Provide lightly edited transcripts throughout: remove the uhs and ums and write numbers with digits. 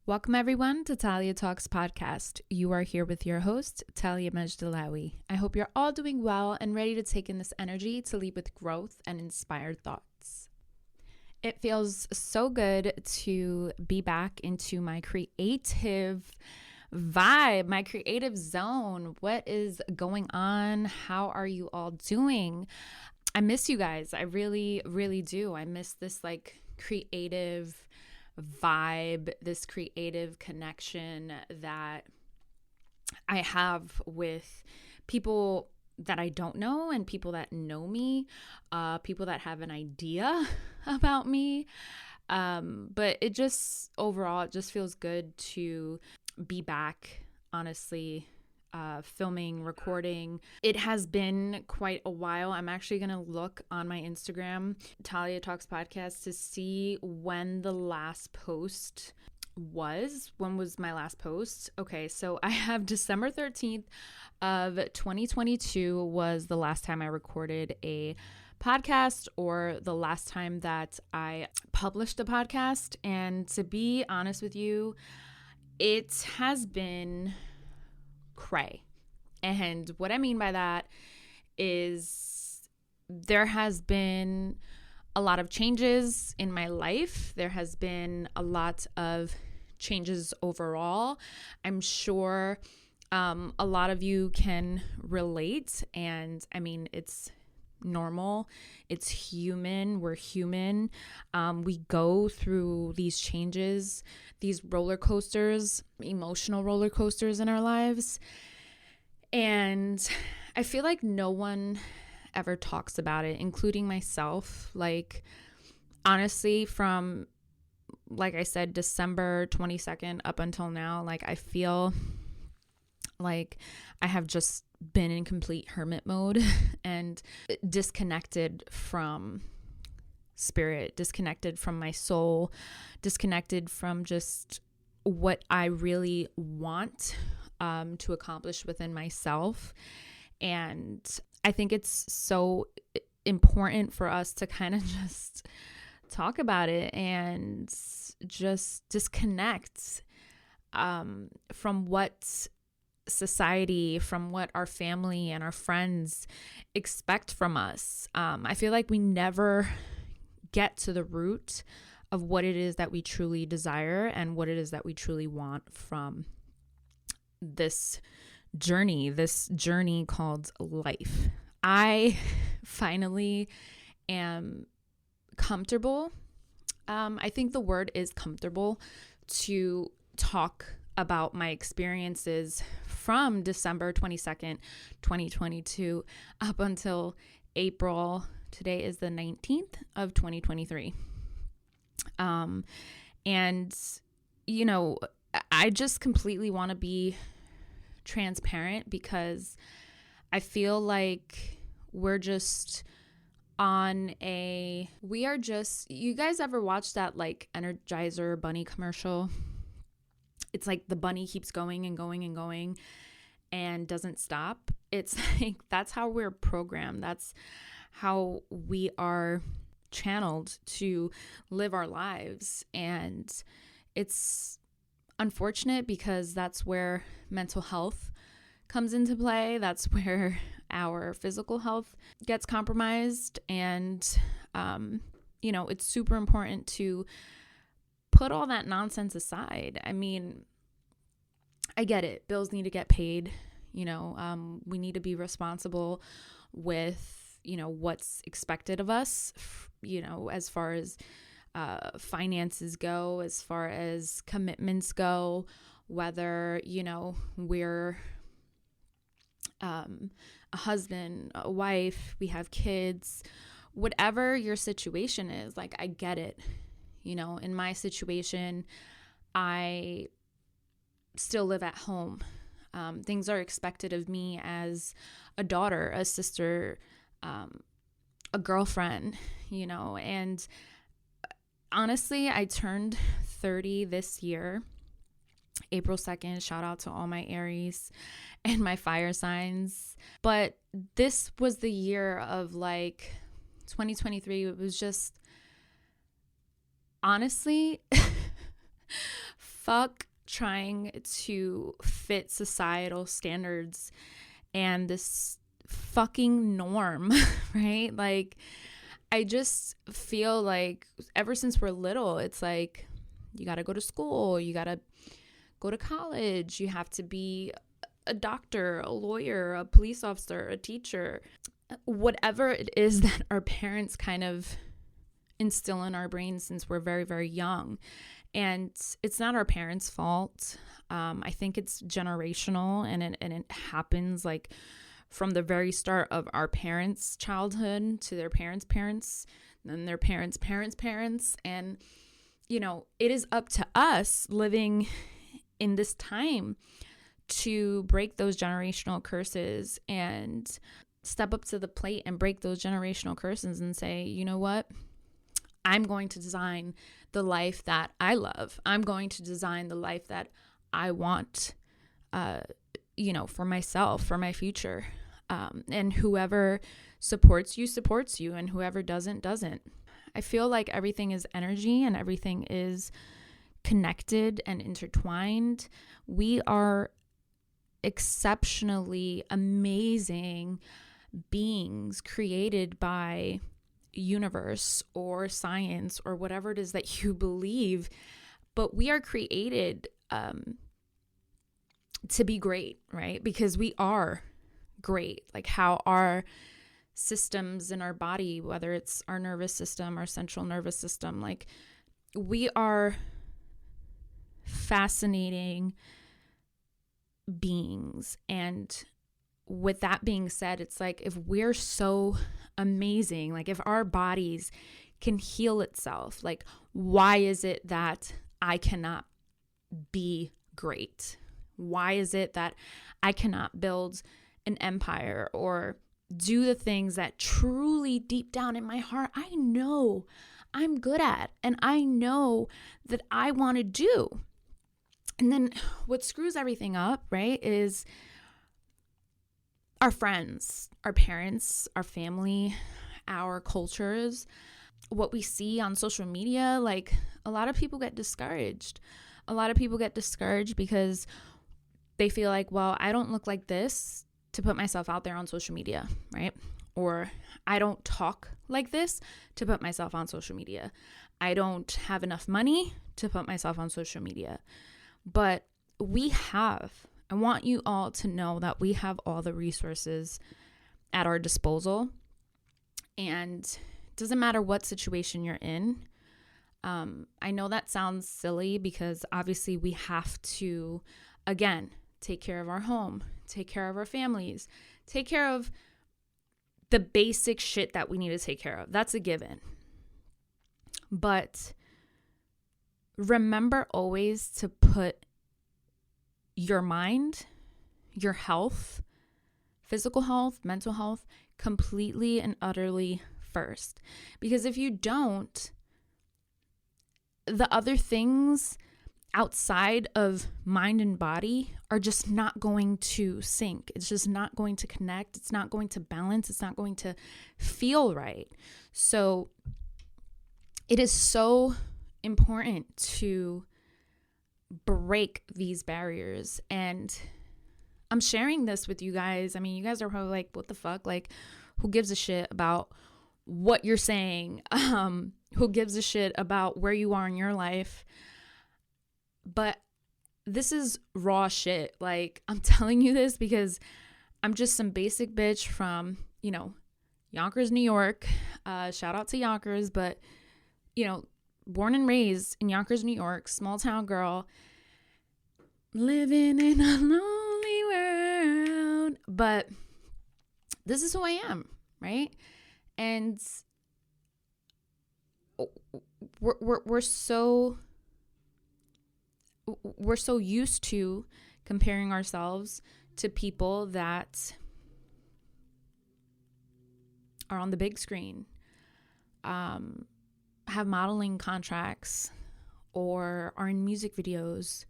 Welcome everyone to Talia Talks podcast. You are here with your host, Talia Majdalawi. I hope you're all doing well and ready to take in this energy to lead with growth and inspired thoughts. It feels so good to be back into my creative vibe, my creative zone. What is going on? How are you all doing? I miss you guys. I really, really do. I miss this creative vibe, this creative connection that I have with people that I don't know and people that know me, people that have an idea about me. But it just overall, it just feels good to be back, honestly, filming, recording. It has been quite a while. I'm actually going to look on my Instagram, Talia Talks Podcast, to see when the last post was. When was my last post? Okay, so I have December 13th of 2022 was the last time I recorded a podcast, or the last time that I published a podcast. And to be honest with you, it has been cray. And what I mean by that is there has been a lot of changes in my life. There has been a lot of changes overall. I'm sure a lot of you can relate. And I mean, it's normal. It's human. We're human. We go through these changes, these roller coasters, emotional roller coasters in our lives. And I feel like no one ever talks about it, including myself. Like, honestly, from, like I said, December 22nd up until now, I feel like I have just been in complete hermit mode and disconnected from spirit, disconnected from my soul, disconnected from just what I really want to accomplish within myself. And I think it's so important for us to kind of just talk about it and just disconnect from what society, from what our family and our friends expect from us. I feel like we never get to the root of what it is that we truly desire and what it is that we truly want from this journey called life. I finally am comfortable. I think the word is comfortable to talk about my experiences from December 22nd, 2022 up until April. Today is the 19th of 2023. And, you know, I just completely want to be transparent because I feel like you guys ever watch that Energizer bunny commercial? It's like the bunny keeps going and going and going and doesn't stop. It's like, that's how we're programmed. That's how we are channeled to live our lives. And it's unfortunate because that's where mental health comes into play. That's where our physical health gets compromised. And, it's super important to put all that nonsense aside. I mean, I get it. Bills need to get paid. We need to be responsible with, what's expected of us, as far as finances go, as far as commitments go, whether, we're a husband, a wife, we have kids, whatever your situation is, I get it. In my situation, I still live at home. Things are expected of me as a daughter, a sister, a girlfriend, and honestly, I turned 30 this year, April 2nd. Shout out to all my Aries and my fire signs. But this was the year of 2023. It was just honestly fuck trying to fit societal standards and this fucking norm, right? Like, I just feel like ever since we're little, it's like, you got to go to school, you got to go to college, you have to be a doctor, a lawyer, a police officer, a teacher, whatever it is that our parents kind of instill in our brains since we're very, very young. And it's not our parents' fault. I think it's generational, and it happens like from the very start of our parents' childhood to their parents' parents, then their parents' parents' parents. And, you know, it is up to us living in this time to break those generational curses and step up to the plate and break those generational curses and say, you know what? I'm going to design the life that I love. I'm going to design the life that I want, for myself, for my future. And whoever supports you, and whoever doesn't. I feel like everything is energy and everything is connected and intertwined. We are exceptionally amazing beings created by universe or science or whatever it is that you believe, but we are created to be great, right? Because we are great. Like how our systems in our body, whether it's our nervous system, our central nervous system, like we are fascinating beings. And with that being said, it's like, if we're so amazing, like if our bodies can heal itself, like why is it that I cannot be great? Why is it that I cannot build an empire or do the things that truly deep down in my heart I know I'm good at and I know that I want to do? And then what screws everything up, right, is our friends, our parents, our family, our cultures, what we see on social media. Like a lot of people get discouraged. A lot of people get discouraged because they feel like, well, I don't look like this to put myself out there on social media, right? Or I don't talk like this to put myself on social media. I don't have enough money to put myself on social media. But I want you all to know that we have all the resources at our disposal. And it doesn't matter what situation you're in. I know that sounds silly because obviously we have to, again, take care of our home, take care of our families, take care of the basic shit that we need to take care of. That's a given. But remember always to put your mind, your health, physical health, mental health, completely and utterly first. Because if you don't, the other things outside of mind and body are just not going to sync. It's just not going to connect. It's not going to balance. It's not going to feel right. So it is so important to break these barriers. And I'm sharing this with you guys. I mean, you guys are probably like, what the fuck? Like, who gives a shit about what you're saying? Who gives a shit about where you are in your life? But this is raw shit. Like, I'm telling you this because I'm just some basic bitch from, Yonkers, New York. Shout out to Yonkers, but, born and raised in Yonkers, New York, small town girl, living in a lonely world. But this is who I am, right? And we're so used to comparing ourselves to people that are on the big screen, have modeling contracts, or are in music videos,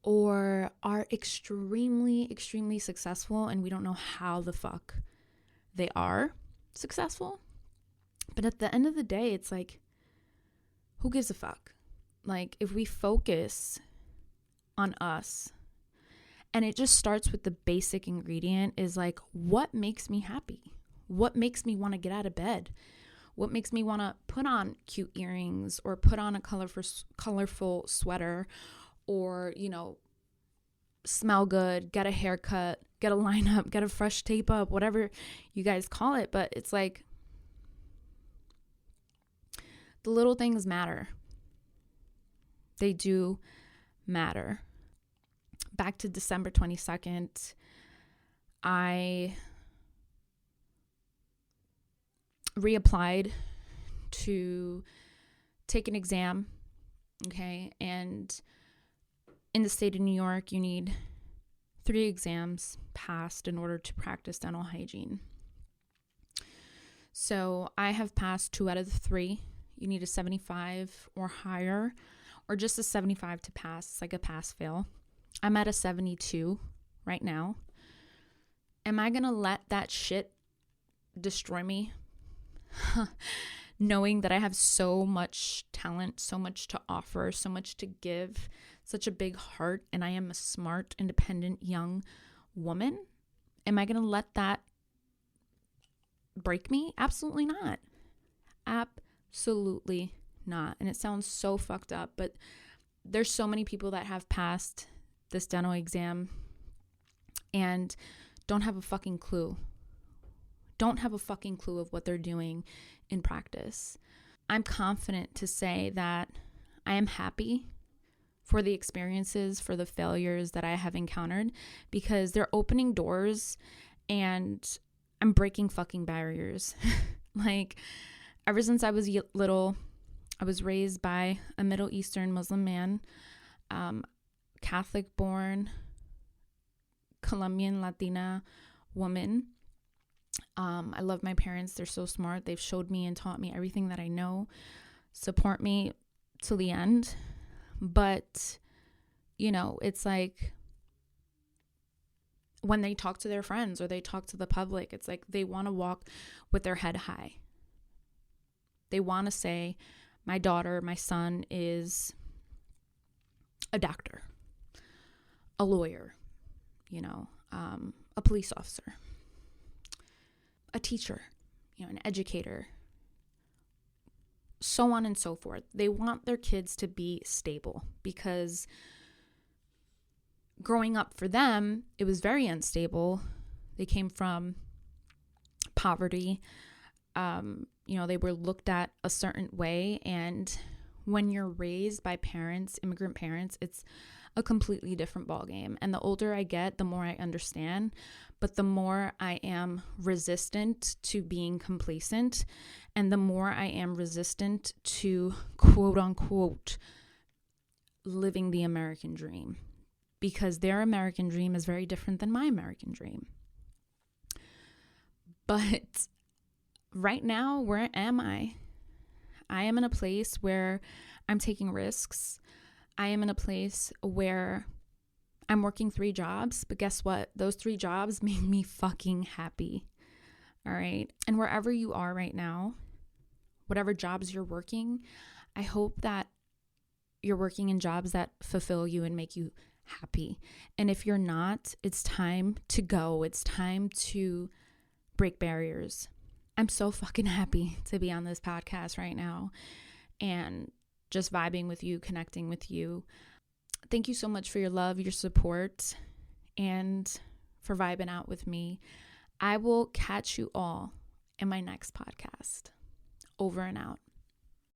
or are extremely, extremely successful, and we don't know how the fuck they are successful. But at the end of the day, it's like, who gives a fuck? Like, if we focus on us. And it just starts with the basic ingredient is like, what makes me happy? What makes me want to get out of bed? What makes me want to put on cute earrings or put on a colorful sweater or, smell good, get a haircut, get a lineup, get a fresh tape up, whatever you guys call it. But it's like the little things matter. They do matter. Back to December 22nd, I reapplied to take an exam, okay? And in the state of New York, you need 3 exams passed in order to practice dental hygiene. So I have passed 2 out of the 3. You need a 75 or higher, or just a 75 to pass. It's like a pass-fail. I'm at a 72 right now. Am I going to let that shit destroy me? Knowing that I have so much talent, so much to offer, so much to give, such a big heart, and I am a smart, independent, young woman. Am I going to let that break me? Absolutely not. Absolutely not. And it sounds so fucked up, but there's so many people that have passed this dental exam and don't have a fucking clue. Don't have a fucking clue of what they're doing in practice. I'm confident to say that I am happy for the experiences, for the failures that I have encountered, because they're opening doors and I'm breaking fucking barriers. Like, ever since I was little, I was raised by a Middle Eastern Muslim man, Catholic born, Colombian Latina woman. I love my parents. They're so smart. They've showed me and taught me everything that I know, support me till the end. But, it's like when they talk to their friends or they talk to the public, it's like they want to walk with their head high. They want to say, my daughter, my son is a doctor, a lawyer, a police officer, a teacher, an educator, so on and so forth. They want their kids to be stable because growing up for them, it was very unstable. They came from poverty. They were looked at a certain way. And when you're raised by parents, immigrant parents, it's a completely different ballgame. And the older I get, the more I understand, but the more I am resistant to being complacent, and the more I am resistant to quote unquote living the American dream, because their American dream is very different than my American dream. But right now, where am I? I am in a place where I'm taking risks. I am in a place where I'm working 3 jobs, but guess what? Those 3 jobs make me fucking happy. All right. And wherever you are right now, whatever jobs you're working, I hope that you're working in jobs that fulfill you and make you happy. And if you're not, it's time to go. It's time to break barriers. I'm so fucking happy to be on this podcast right now and just vibing with you, connecting with you. Thank you so much for your love, your support, and for vibing out with me. I will catch you all in my next podcast. Over and out.